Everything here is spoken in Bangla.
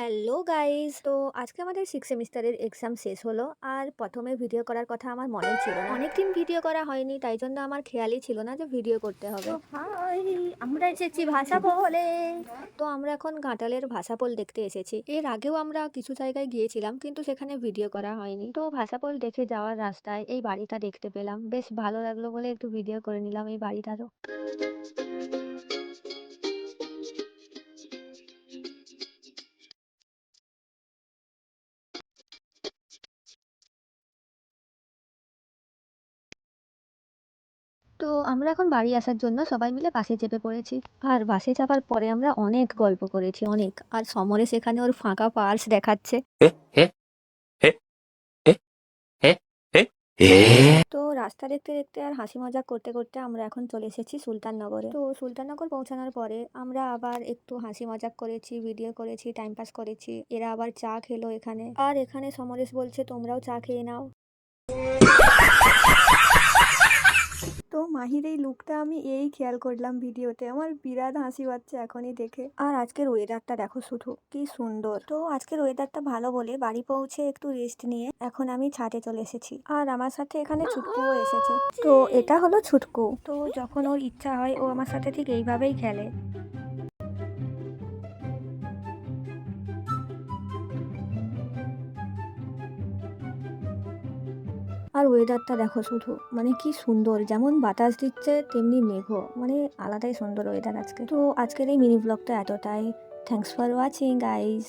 হ্যালো গাইস, তো আজকে আমাদের সিক্স সেমিস্টারের এক্সাম শেষ হলো। আর প্রথমে ভিডিও করার কথা আমার মনেই ছিল না, অনেকদিন ভিডিও করা হয়নি, তাই জন্য আমার খেয়ালই ছিল না যে ভিডিও করতে হবে। হাই, আমরা এসেছি ভাষা বলে। তো আমরা এখন ঘাটালের ভাষাপোল দেখতে এসেছি। এর আগেও আমরা কিছু জায়গায় গিয়েছিলাম, কিন্তু সেখানে ভিডিও করা হয়নি। তো ভাষাপোল দেখে যাওয়ার রাস্তায় এই বাড়িটা দেখতে পেলাম, বেশ ভালো লাগলো বলে একটু ভিডিও করে নিলাম এই বাড়িটারও। তো আমরা এখন বাড়ি আসার জন্য সবাই মিলে বাসে চেপে পড়েছি। আর বাসে চাপার পরে আমরা অনেক গল্প করেছি, অনেক। আর সমরেশ এখানে ওর ফাঁকা পার্স দেখাচ্ছে। এ এ এ এ এ এ এ তো রাস্তা দেখতে দেখতে আর হাসি মজাক করতে করতে আমরা এখন চলে এসেছি সুলতাননগরে। তো সুলতাননগর পৌঁছানোর পরে আমরা আবার একটু হাসি মজাক করেছি, ভিডিও করেছি, টাইম পাস করেছি। এরা আবার চা খেলো এখানে, আর এখানে সমরেশ বলছে তোমরাও চা খেয়ে নাও। তো মাহির এই লুকটা আমি খেয়াল করলাম ভিডিওতে, আমার বিরাট হাসি পাচ্ছে এখনই দেখে। আর আজকের ওয়েদারটা দেখো শুধু কি সুন্দর। তো আজকের ওয়েদারটা ভালো বলে বাড়ি পৌঁছে একটু রেস্ট নিয়ে এখন আমি ছাদে চলে এসেছি। আর আমার সাথে এখানে ছুটকুও এসেছে। তো এটা হলো ছুটকু। তো যখন ওর ইচ্ছা হয় ও আমার সাথে ঠিক এইভাবেই খেলে। আর ওয়েদারটা দেখো শুধু, মানে কি সুন্দর, যেমন বাতাস দিচ্ছে তেমনি মেঘও, মানে আলাদাই সুন্দর ওয়েদার আজকে। তো আজকের এই মিনি ব্লগটা এতটাই। Thanks for watching guys.